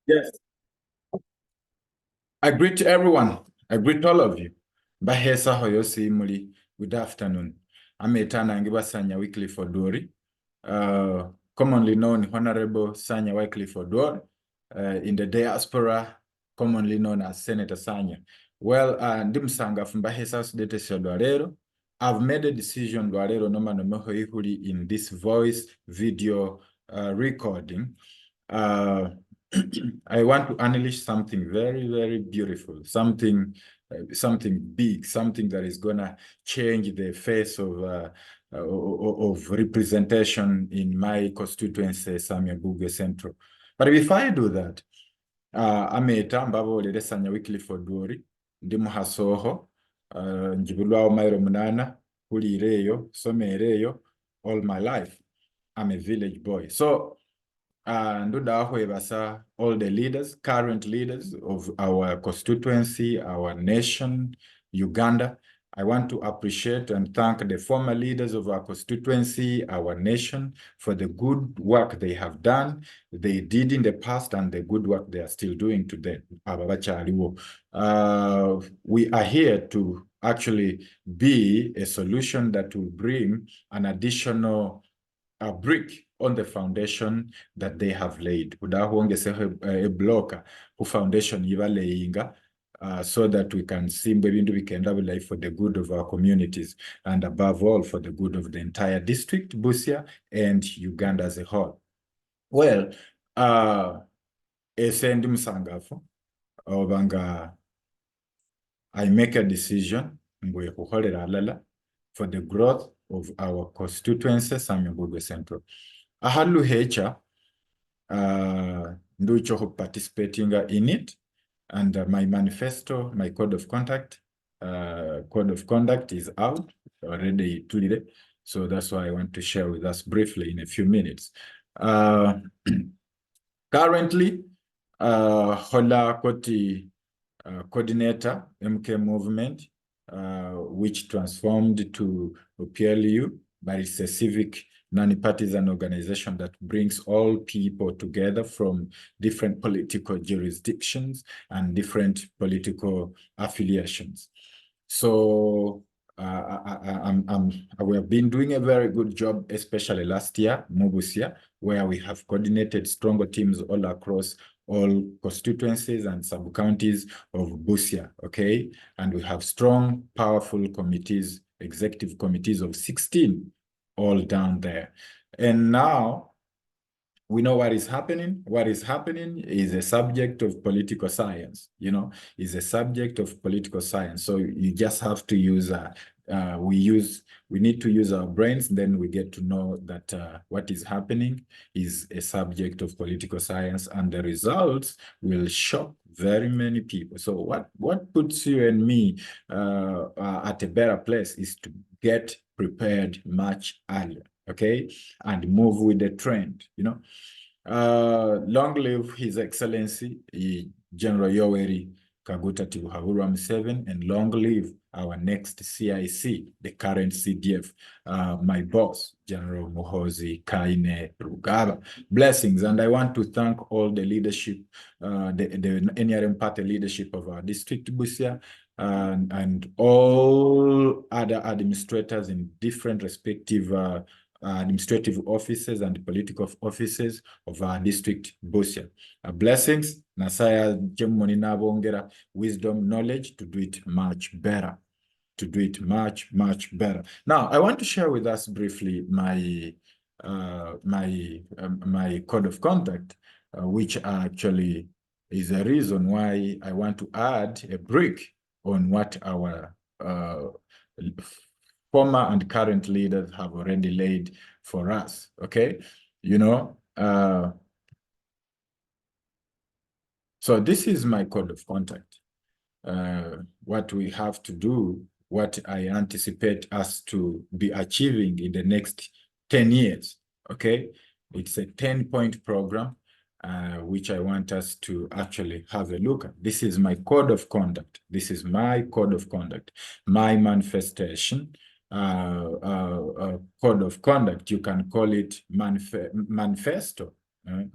Yes, I greet everyone. I greet all of you. Bahesa hoyosi muli. Good afternoon. I'm Etana Ngiba Sanya Wycliffe Odwori, commonly known Honorable Sanya Wycliffe Odwori, in the diaspora, commonly known as Senator Sanya. Well, ndimsanga fumbahesa sudete shodwarero. I've made a decision dwarero noma nomeho ihuli in this voice video recording. I want to unleash something very, very beautiful, something big, something that is gonna change the face of representation in my constituency, SAMIA BUGWE Central. But before I do that, ameta mbabo lele Sanya Wycliffe Odwori ndi muhasoho njibulwawo mairo munana kulireyo somereyo all my life. I'm a village boy. So all the leaders, current leaders of our constituency, our nation, Uganda. I want to appreciate and thank the former leaders of our constituency, our nation, for the good work they have done, they did in the past, and the good work they are still doing today. We are here to actually be a solution that will bring an additional brick on the foundation that they have laid. A block who foundation laying, so that we can see we can have life for the good of our communities, and above all for the good of the entire district, Busia, and Uganda as a whole. Well, esendi msangafo obanga I make a decision for the growth of our constituency, SAMIA BUGWE Central. Ahalu hecha nducho participating in it, and my manifesto, my code of conduct is out already today. So that's why I want to share with us briefly in a few minutes. Currently, Hola Koti coordinator, MK movement, which transformed to PLU, but it's a civic non-partisan organization that brings all people together from different political jurisdictions and different political affiliations. So we have been doing a very good job, especially last year, Mubusia, where we have coordinated stronger teams all across all constituencies and sub-counties of Busia, okay? And we have strong, powerful committees, executive committees of 16 all down there. And now we know what is happening. What is happening is a subject of political science, is a subject of political science. So you just have to use, we need to use our brains, then we get to know that what is happening is a subject of political science, and the results will shock very many people. So what puts you and me at a better place is to get prepared much earlier, okay, and move with the trend. Long live His Excellency General Yoweri Kaguta Tibuhaburwa Museveni, and long live our next CIC, the current CDF, my boss, General Muhoozi Kainerugaba. Blessings, and I want to thank all the leadership, the NRM party leadership of our district, Busia, and all other administrators in different respective administrative offices and political offices of our district, Busia. Blessings, Nasaya Jemoni Nabongera, wisdom, knowledge to do it much better. Much better. Now, I want to share with us briefly my my code of conduct, which actually is a reason why I want to add a brick on what our former and current leaders have already laid for us, okay? So this is my code of conduct. What we have to do, what I anticipate us to be achieving in the next 10 years, okay? It's a 10-point program, which I want us to actually have a look at. This is my code of conduct. This is my code of conduct, my manifestation, code of conduct. You can call it manifesto,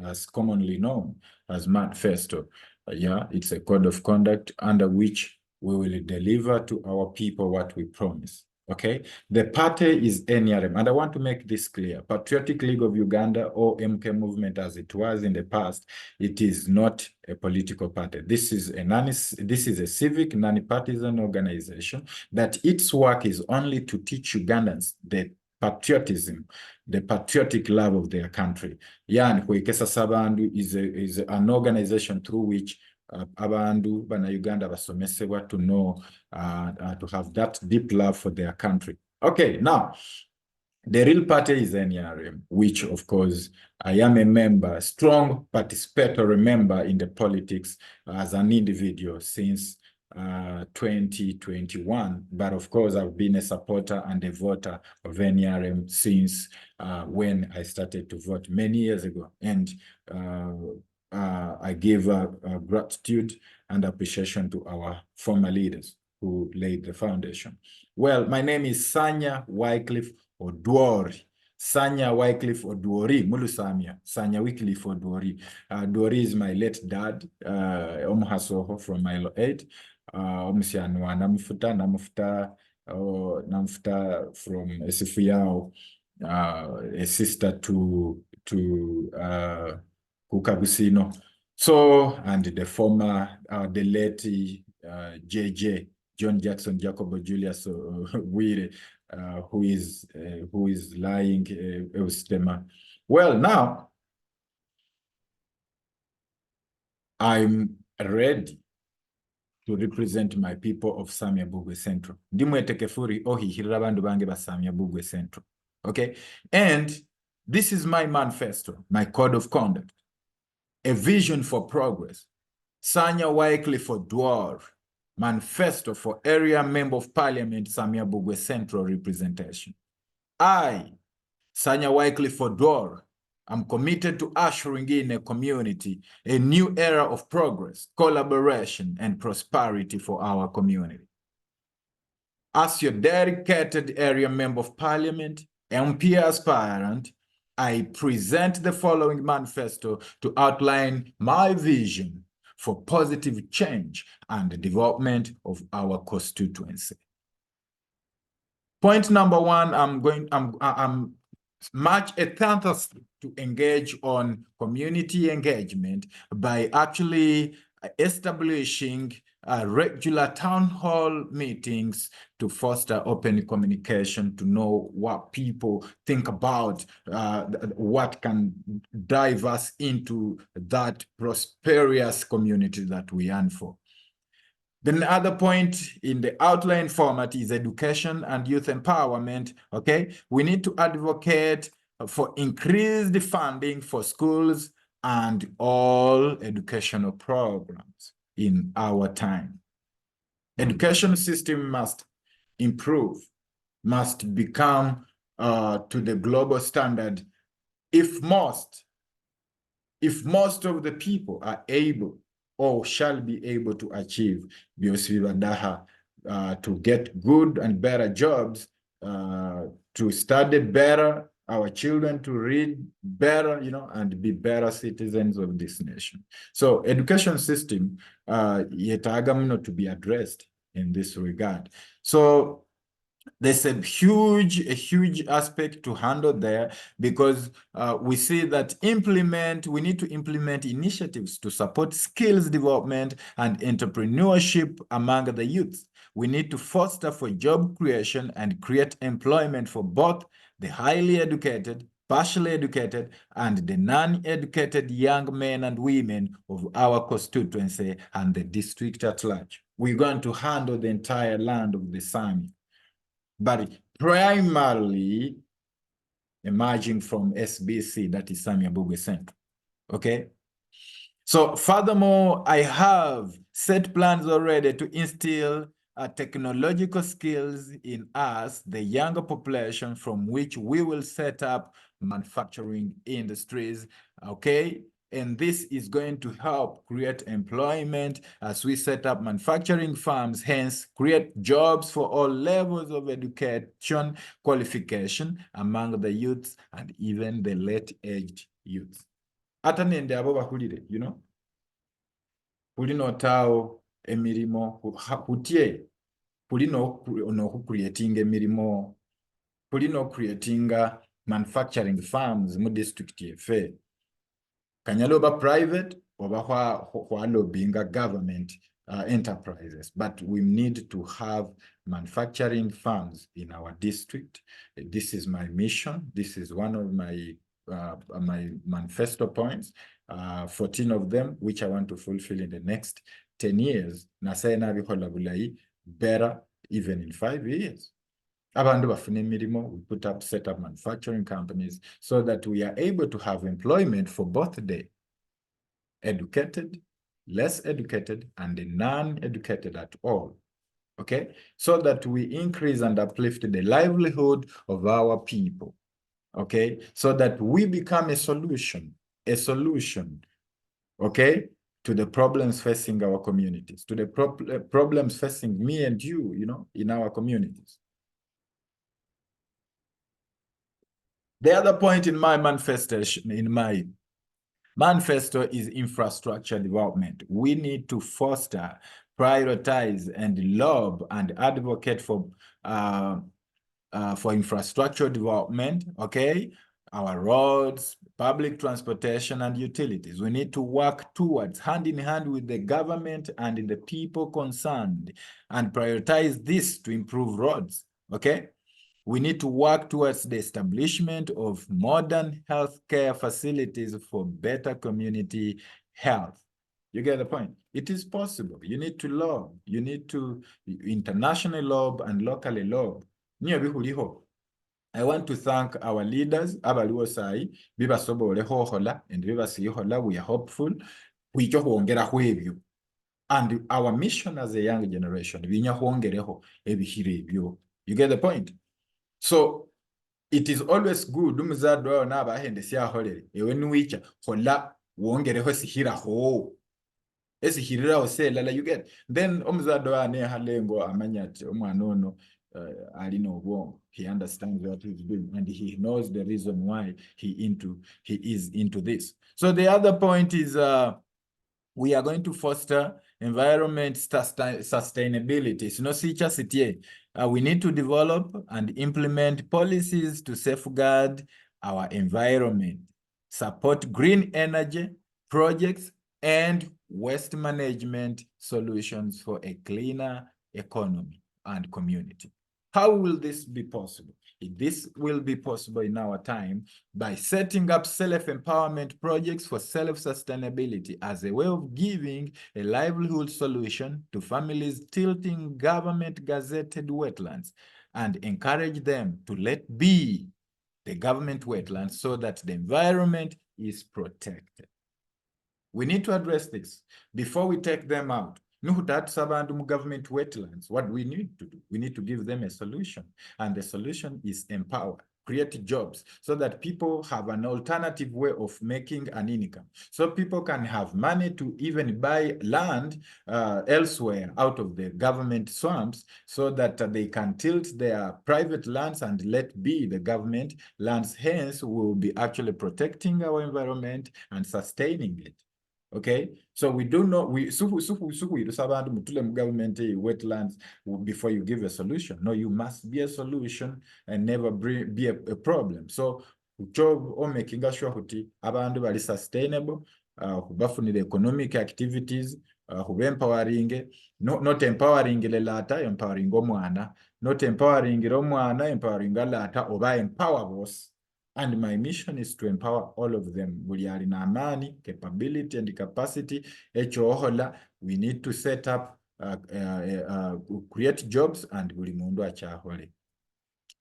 as commonly known as Manifesto. Yeah, it's a code of conduct under which we will deliver to our people what we promise. Okay, the party is NRM, and I want to make this clear. Patriotic League of Uganda, or MK movement as it was in the past, it is not a political party. This is a civic, non-partisan organization that its work is only to teach Ugandans the patriotism, the patriotic love of their country. Yani Kwekesa Sabandu is an organization through which Abandu bana Uganda basomesebwa to know, to have that deep love for their country. Okay, now, the real party is NRM, which of course I am a member, strong participatory member in the politics as an individual since 2021. But of course, I've been a supporter and a voter of NRM since when I started to vote many years ago. And I give gratitude and appreciation to our former leaders who laid the foundation. Well, my name is Sanya Wycliffe Odwori. Sanya Wycliffe Odwori, Mulu Samia. Sanya Wycliffe Odwori. Odwori is my late dad, Omuhasoho from Milo 8. Omusianwa namufuta from Esifuyao, a sister to Kukabusino. So, and the former, the late JJ, John Jackson Jacobo Julius Wire, who is lying Eustema. Well, now I'm ready to represent my people of SAMIA BUGWE Central. Ndimwete kefuri ohihirira bandu bange ba SAMIA BUGWE Central. Okay? And this is my manifesto, my code of conduct, a vision for progress. Sanya Wycliffe Odwori, Manifesto for Area Member of Parliament, SAMIA BUGWE Central Representation. I, Sanya Wycliffe Odwori, I'm committed to ushering in a community, a new era of progress, collaboration, and prosperity for our community. As your dedicated area member of parliament, MP aspirant, I present the following manifesto to outline my vision for positive change and the development of our constituency. Point number one, I'm much attentive to engage on community engagement by actually establishing regular town hall meetings to foster open communication, to know what people think about, what can drive us into that prosperous community that we yearn for. Then the other point in the outline format is education and youth empowerment, okay? We need to advocate for increased funding for schools and all educational programs in our time. Education system must improve, must become to the global standard if most of the people are able or shall be able to achieve to get good and better jobs, to study better, our children to read better, and be better citizens of this nation. So education system yetaga to be addressed in this regard. So there's a huge aspect to handle there, because we see that we need to implement initiatives to support skills development and entrepreneurship among the youth. We need to foster for job creation and create employment for both the highly educated, partially educated, and the non-educated young men and women of our constituency and the district at large. We're going to handle the entire land of the SAMIA, but primarily emerging from SBC, that is SAMIA BUGWE Central, okay? So furthermore, I have set plans already to instill technological skills in us, the younger population, from which we will set up manufacturing industries, okay? And this is going to help create employment as we set up manufacturing farms, hence create jobs for all levels of education, qualification among the youths and even the late-aged youths. ata nende abo bahulire, you know, hulino tao emirimo hutie hulino creating emirimo hulino creating manufacturing farms mu district yefe kanyalo ba private oba hwa lobbying government enterprises, but we need to have manufacturing farms in our district. This is my mission. This is one of my manifesto points, 14 of them, which I want to fulfill in the next 10 years. Better even in 5 years. We put up, set up manufacturing companies so that we are able to have employment for both the educated, less educated, and the non-educated at all. Okay, so that we increase and uplift the livelihood of our people. Okay, so that we become a solution, okay, to the problems facing our communities, to the problems facing me and you, you know, in our communities. The other point in my manifesto, is infrastructure development. We need to foster, prioritize, and lobby and advocate for infrastructure development, okay? Our roads, public transportation, and utilities. We need to work towards, hand in hand with the government and the people concerned, and prioritize this to improve roads, okay? We need to work towards the establishment of modern healthcare facilities for better community health. You get the point? It is possible. You need to lobby. You need to internationally lobby and locally lobby. I want to thank our leaders, abaliwo sai, bibasobole hohola, and bibasihola. We are hopeful. And our mission as a young generation, you get the point? So it is always good umuzadde wawe n'abahende syaholere ewe nuwicha hola wongereho sihiraho esihiriraho selala, you get, then omuzadde wawe nehalengo amanya ati omwana ono alina obwongo, he understands what he's doing and he knows the reason why he is into this. So the other point is we are going to foster environment sustainability. We need to develop and implement policies to safeguard our environment, support green energy projects, and waste management solutions for a cleaner economy and community. How will this be possible? This will be possible in our time by setting up self-empowerment projects for self-sustainability as a way of giving a livelihood solution to families tilting government gazetted wetlands and encourage them to let be the government wetlands so that the environment is protected. We need to address this before we take them out. Government wetlands, what we need to do, we need to give them a solution, and the solution is empower, create jobs so that people have an alternative way of making an income, so people can have money to even buy land elsewhere out of the government swamps, so that they can tilt their private lands and let be the government lands. Hence, we will be actually protecting our environment and sustaining it. Okay, so we do not, government wetlands before you give a solution. No, you must be a solution and never be a problem. So job or making sure kuti abantu bali sustainable, hubafunile economic activities, empowering, not empowering lelata, empowering omwana, not empowering omwana, empowering lata, oba empower boss. And my mission is to empower all of them. Amani, capability, and capacity. We need to set up, create jobs, and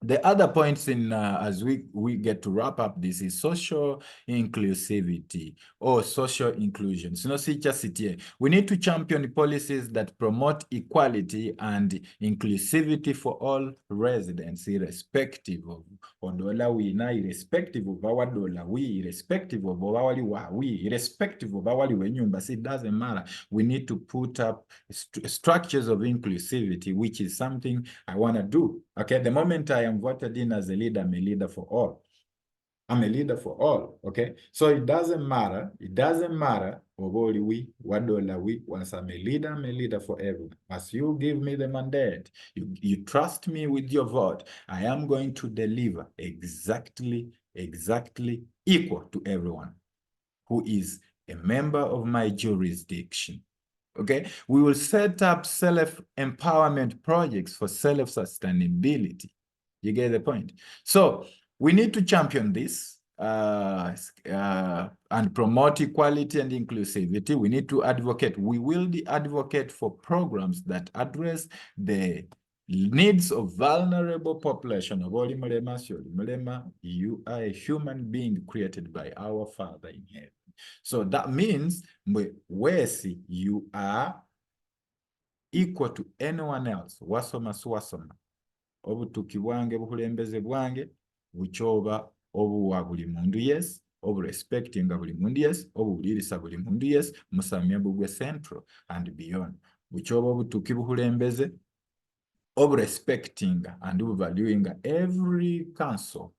the other points in as we get to wrap up this is social inclusivity or social inclusion. We need to champion policies that promote equality and inclusivity for all residents, irrespective of dollar we na, irrespective of our dollar we, irrespective of our we, irrespective of our wenyumba. It doesn't matter. We need to put up structures of inclusivity, which is something I want to do. Okay, the moment I am voted in as a leader, I'm a leader for all. I'm a leader for all, okay? So it doesn't matter, Oboli we, Wadola we, once I'm a leader for everyone. As you give me the mandate, you trust me with your vote, I am going to deliver exactly equal to everyone who is a member of my jurisdiction. Okay, we will set up self-empowerment projects for self-sustainability. You get the point? So we need to champion this and promote equality and inclusivity. We need to advocate. We will advocate for programs that address the needs of vulnerable population of all Mulema. You are a human being created by our Father in heaven. So that means wesi you are equal to anyone else. Wasoma swasoma. Obutuki bwange bukulembeze bwange buchoba obuwa buli mundu yes, obu respectinga buli mundu yes, obu bulirisa buli mundu yes, musamia BUGWE Central and beyond. Buchoba obutuki bukulembeze obu respectinga and valuing every council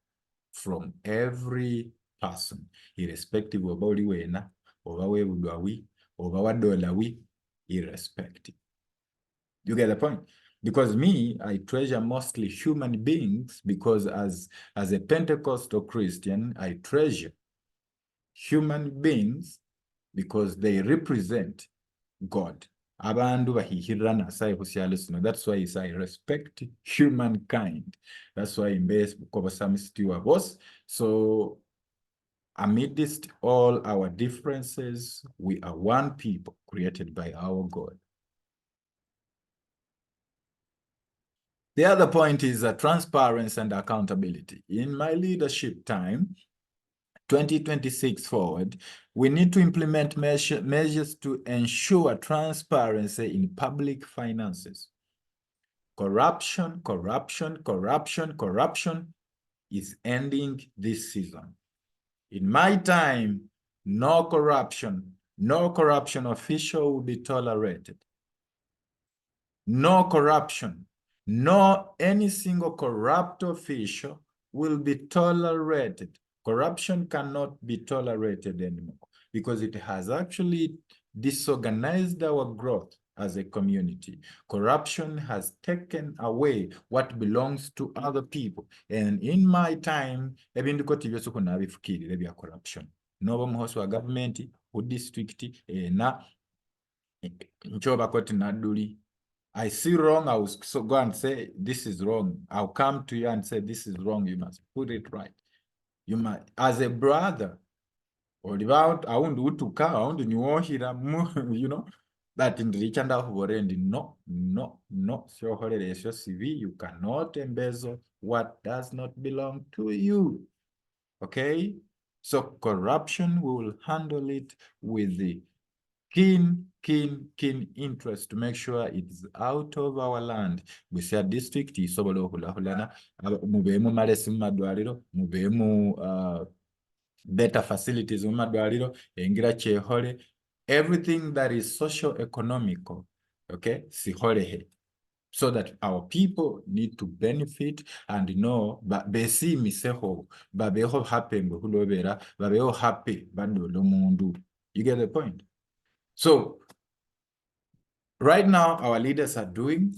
from every person, irrespective of oli wena, oba webudwa wi, oba wadola wi, irrespective. You get the point? Because me, I treasure mostly human beings because as a Pentecostal Christian, I treasure human beings because they represent God. That's why I respect humankind. That's why in base boss. So amidst all our differences, we are one people created by our God. The other point is transparency and accountability. In my leadership time, 2026 forward, we need to implement measures to ensure transparency in public finances. Corruption is ending this season. In my time, no corruption official will be tolerated. No corruption, no any single corrupt official will be tolerated. Corruption cannot be tolerated anymore because it has actually disorganized our growth as a community. Corruption has taken away what belongs to other people. And in my time, corruption. No muhosi wa government, u district, na nchoba koti naduli. I see wrong, I will go and say, this is wrong. I'll come to you and say, this is wrong. You must put it right. You must, as a brother, or about, I want to car, I want to you know, that in the rich and no, so holiday, so CV, you cannot embezzle what does not belong to you. Okay? So corruption, we will handle it with the keen interest to make sure it's out of our land. We say a district isobola okulahulana mubemu malesi mumadwaliro mubemu better facilities mumadwaliro engira kyehole, everything that is socio-economical, okay, siholehe, so that our people need to benefit and know besi miseho babeho happy ngulobera babeho happy badolo mundu. You get the point? So right now our leaders are doing,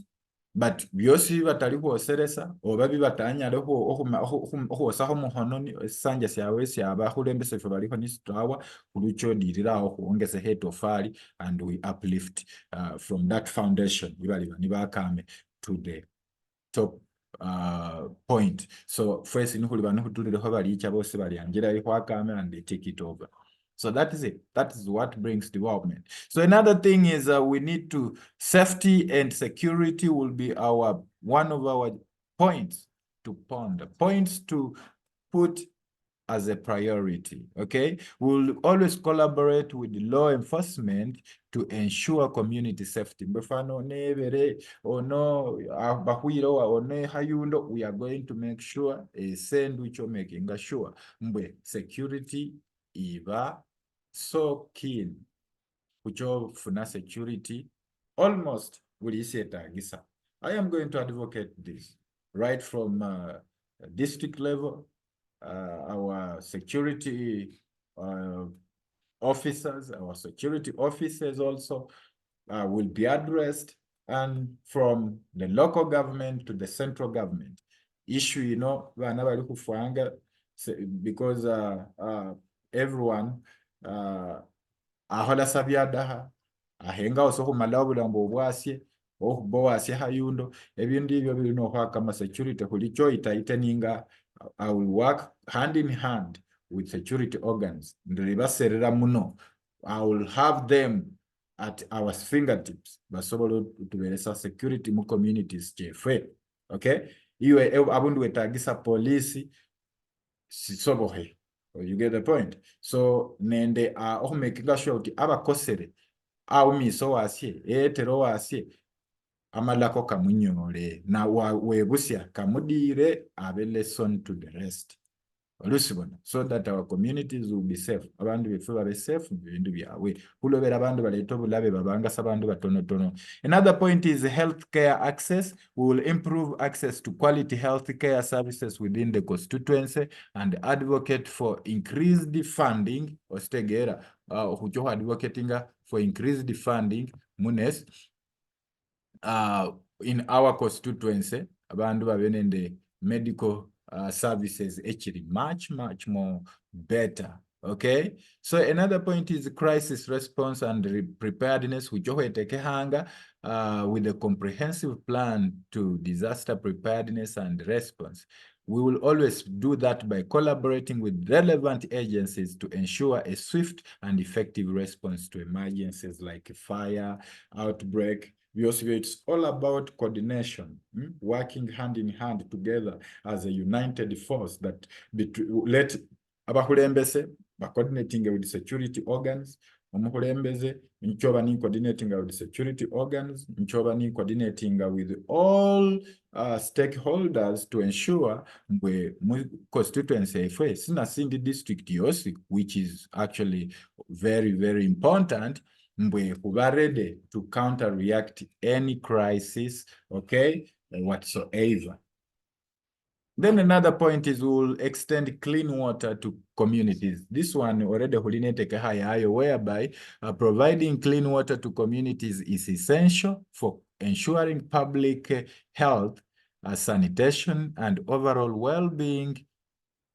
but byosi batali kuoseresa obabi batanyale okuosaho muhononi Sanya syawe syaba kulembese fe baliko nisitawa kulucho diriraho kuongeza hetofali, and we uplift from that foundation nibakame to the top point. So first in balicha bose baliangira ihwakame and they take it over. So that is it. That is what brings development. So another thing is we need to, safety and security will be one of our points to ponder, points to put as a priority, okay? We'll always collaborate with the law enforcement to ensure community safety. We are going to make sure a send which are making sure security iba so keen kucho funa security almost gisa. I am going to advocate this right from district level our security officers, our security officers also will be addressed, and from the local government to the central government. Issue, you know, because everyone ahola sabyadaha ahenga osoko malawula mbo obwasye okuba wasye hayundo ebintu ebyo birina okwakama security kulicho itaiteninga. I will work hand in hand with security organs ndiribaserera muno. I will have them at our fingertips basobola tuberesa security mu communities chefe. Okay, iwe abundu wetagisa polisi sisobohe. You get the point. So nende making sure uti abakosere au miso wasye etero wasye amalako kamunyole na webusya kamudire abe lesson to the rest. So that our communities will be safe. Abandu befe babe safe bintu byawe. Kulobera abandu baleto bulabe babanga sabandu batono. Another point is healthcare access. We will improve access to quality healthcare services within the constituency and advocate for increased funding. Ostegera hucho advocating for increased funding munes in our constituency. Abandu babenende medical services actually much more better. Okay, so another point is crisis response and preparedness, which with a comprehensive plan to disaster preparedness and response. We will always do that by collaborating with relevant agencies to ensure a swift and effective response to emergencies like fire, outbreak. It's all about coordination, working hand in hand together as a united force that let abakulembeze coordinating with security organs. Omukulembeze nchoba ni coordinating with security organs, nchoba ni coordinating with all stakeholders to ensure we constituency sina sindi district yosi, which is actually very important. We are ready to counter-react any crisis, okay, whatsoever. Then another point is we'll extend clean water to communities. This one already whereby providing clean water to communities is essential for ensuring public health, sanitation, and overall well-being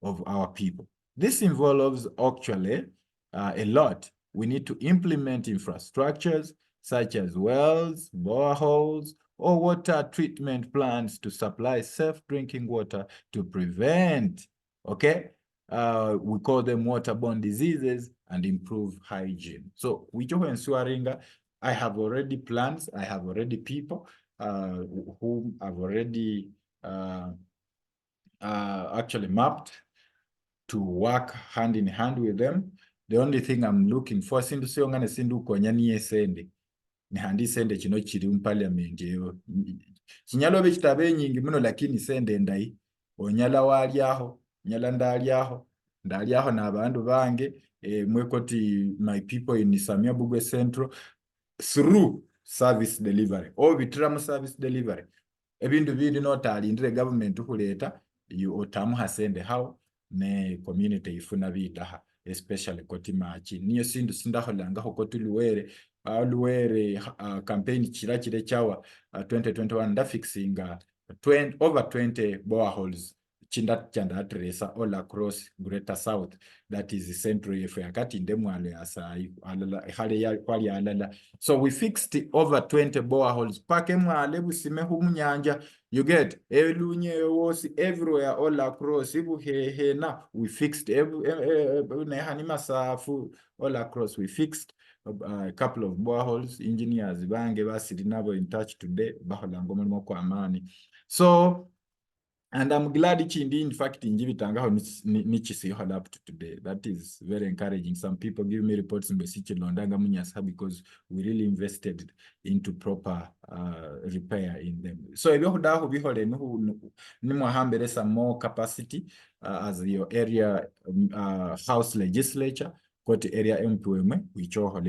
of our people. This involves actually a lot. We need to implement infrastructures such as wells, boreholes, or water treatment plants to supply safe drinking water to prevent, okay, we call them waterborne diseases, and improve hygiene. So we just ensuring I have already plans, I have already people whom I've already actually mapped to work hand in hand with them. The only thing I'm looking for sindu siyongane sindu konya niye sende ni handi sende chino chiri parliament yo chinyalo be kitabe nyingi muno lakini sende ndai onyala waliaho nyala ndaliaho na abandu bange mwekoti my people in SAMIA BUGWE Central through service delivery or vitram service delivery ebindu bindi notalindire government kuleta you otamu hasende how ne community ifuna bidaha especially koti machi niyo sindu sindaholanga koti luwere campaign chile chawa 2021 nda fixinga over 20 boreholes chanda addressa all across Greater South, that is central yefu yakati ndemwale asai alala hale ya kwali alala. So we fixed over 20 boreholes pake mwale busime humunyanja. You get elunye wosi everywhere all across ibu hena we fixed nehani masafu all across. We fixed a couple of boreholes. Engineers bange basiri nabo in touch today bahola ngomulimo kwa amani. So and I'm glad in fact injibitangaho nichisiho up to today. That is very encouraging. Some people give me reports in Besichi Londanga Munyasa because we really invested into proper repair in them. So if you have some more capacity as your area house legislature, got area MPM, which are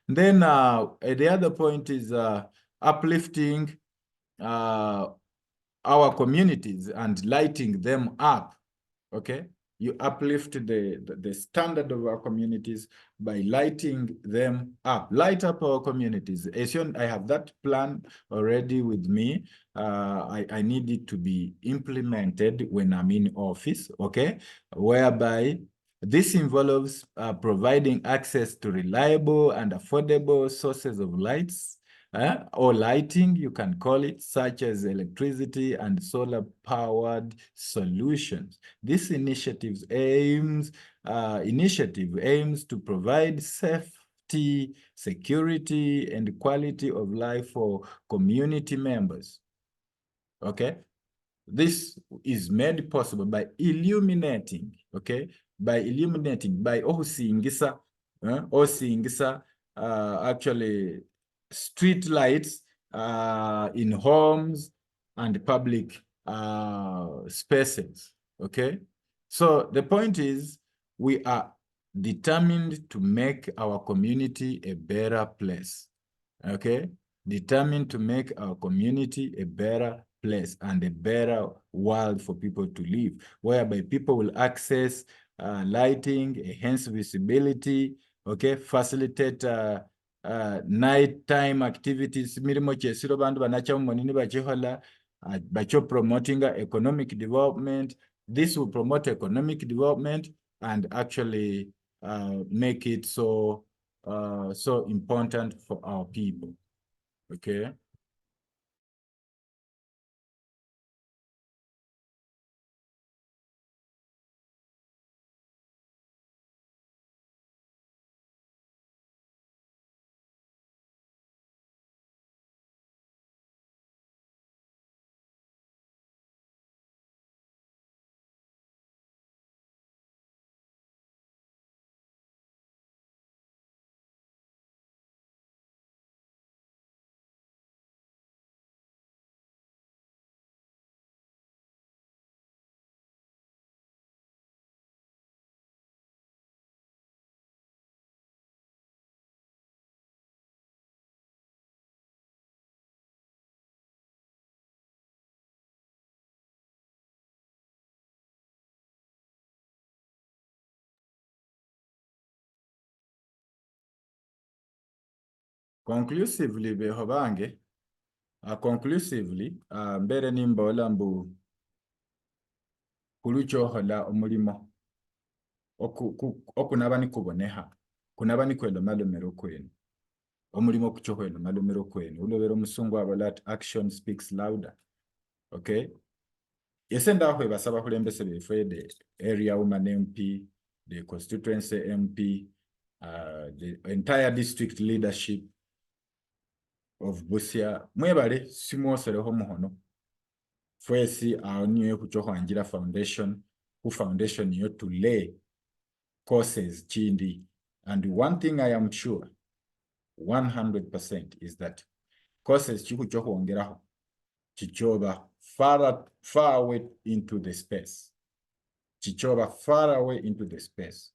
then the other point is uplifting our communities and lighting them up. okay? You uplift the standard of our communities by lighting them up. Light up our communities. I have that plan already with me. I need it to be implemented when I'm in office, okay? Whereby this involves providing access to reliable and affordable sources of lights, or lighting, you can call it, such as electricity and solar-powered solutions. This initiative aims to provide safety, security, and quality of life for community members. Okay? This is made possible by illuminating, okay? By osingisa, actually street lights in homes and public spaces, okay? So the point is, we are determined to make our community a better place, okay? Determined to make our community a better place and a better world for people to live, whereby people will access lighting, enhance visibility, okay, facilitate nighttime activities, mirimo chesiro bandu banacha monini bachihola, bacho promoting economic development. This will promote economic development and actually make it so important for our people. Okay. Conclusively, behobange, conclusively, mbere nimbola mbu kuluchohola omulimo okunaba nikuboneha kunaba nikwelo malomero kwenu omulimo kuchohwelo malomero kwenu ulobera omusungu abola ati action speaks louder, okay? Yese ndahwe basaba kulembese befwe the area woman MP, the constituency MP, the entire district leadership of Busia, mwebale simwosereho muhono fwesi aoniwe kuchohwanjira foundation ku foundation yo to lay courses chindi, and one thing I am sure 100% is that courses chikuchohwongeraho chichoba far away into the space, chichoba far away into the space.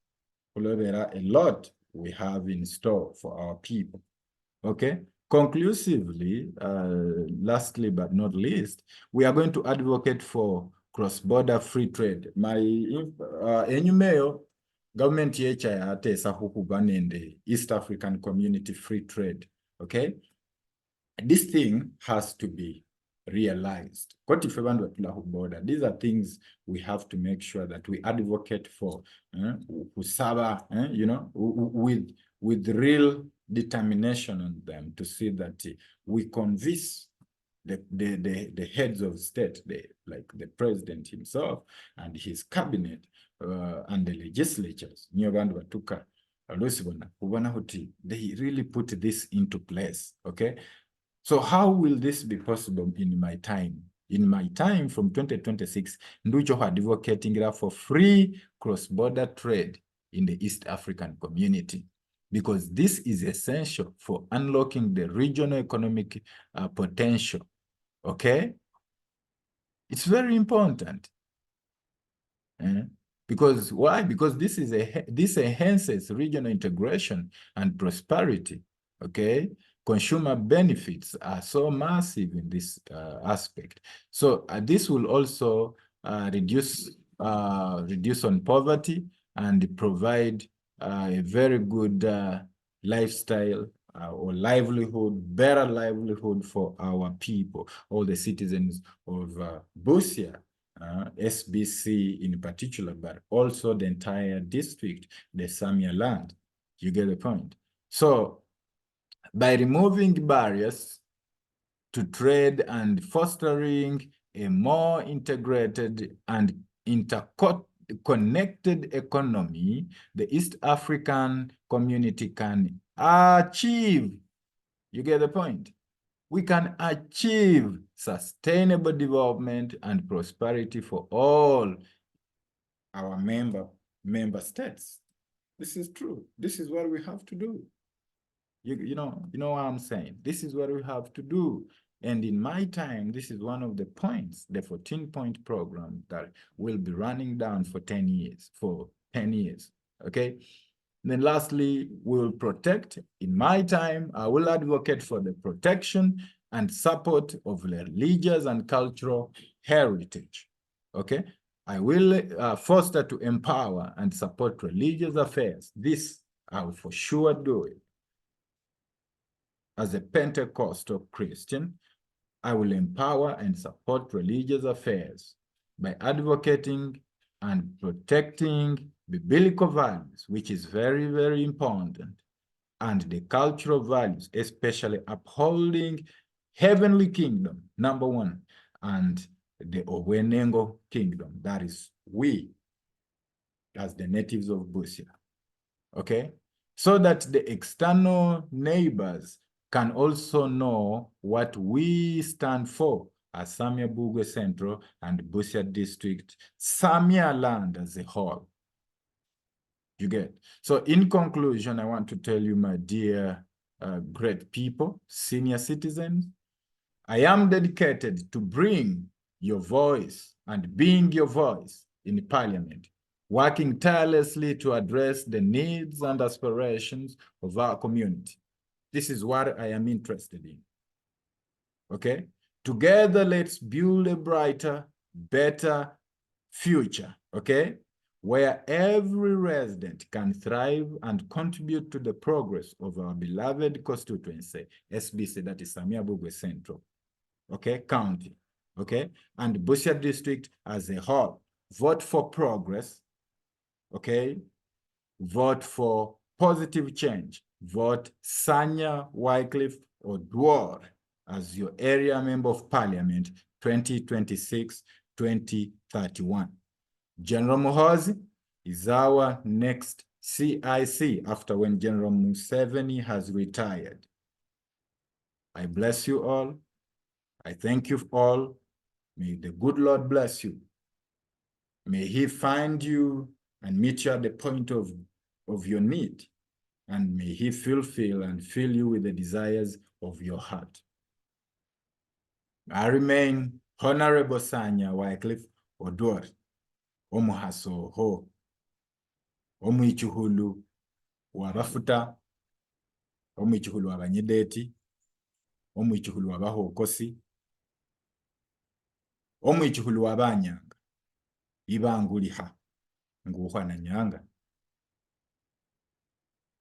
Kulobera a lot we have in store for our people. Okay. Conclusively, lastly but not least, we are going to advocate for cross-border free trade. My enyumeo government yecha yatesa hukubanende East African Community Free Trade. Okay, this thing has to be realized. These are things we have to make sure that we advocate for, you know, with real determination on them, to see that we convince the heads of state, like the president himself and his cabinet, and the legislatures, they really put this into place, okay? So how will this be possible in my time? In my time from 2026, Nducho advocating for free cross-border trade in the East African community, because this is essential for unlocking the regional economic potential, okay? It's very important. Because why? Because this enhances regional integration and prosperity, okay? Consumer benefits are so massive in this aspect. So this will also reduce reduce on poverty and provide a very good lifestyle or livelihood, better livelihood for our people, all the citizens of Busia, SBC in particular, but also the entire district, the SAMIA land. You get the point? So by removing barriers to trade and fostering a more integrated and interconnected economy, the East African community can achieve, you get the point? We can achieve sustainable development and prosperity for all our member states. This is true. This is what we have to do. You know what I'm saying? This is what we have to do. And in my time, this is one of the points, the 14-point program that will be running down for 10 years, okay? And then lastly, we will protect. In my time, I will advocate for the protection and support of religious and cultural heritage, okay? I will foster to empower and support religious affairs. This I will for sure do it. As a Pentecostal Christian, I will empower and support religious affairs by advocating and protecting biblical values, which is very, very important, and the cultural values, especially upholding heavenly kingdom, number one, and the Owenengo kingdom, that is we, as the natives of Busia, okay? So that the external neighbors can also know what we stand for as SAMIA BUGWE Central and Busia District, SAMIA land as a whole. You get? So in conclusion, I want to tell you, my dear great people, senior citizens, I am dedicated to bring your voice and being your voice in Parliament, working tirelessly to address the needs and aspirations of our community. This is what I am interested in, okay? Together, let's build a brighter, better future, okay? Where every resident can thrive and contribute to the progress of our beloved constituency, SBC, that is SAMIA BUGWE Central, okay, county, okay? And Busia District as a whole. Vote for progress, okay? Vote for positive change. Vote Sanya, Wycliffe, Odwori as your area member of parliament 2026-2031. General Muhoozi is our next CIC after when General Museveni has retired. I bless you all. I thank you all. May the good Lord bless you. May he find you and meet you at the point of your need. And may he fulfill and fill you with the desires of your heart. I remain Honorable Sanya Wycliffe Odwori, Omuhaso Ho, Omuichuhulu Wabafuta, Omuichuhulu Wabanyedeti, Omuichuhulu Wabahokosi, Omuichuhulu Wabanyanga, Ibanguliha, Nguhwana Nyanga,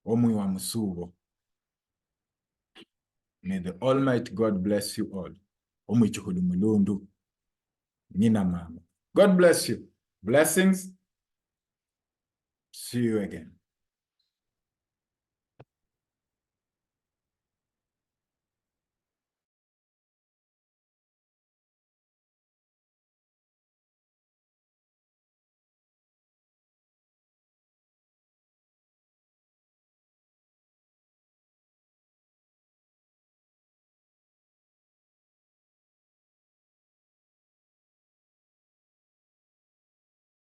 Omui wa Musubo. May the Almighty God bless you all. Omuichuhulu Mulundu, Nina Mama. God bless you. Blessings. See you again.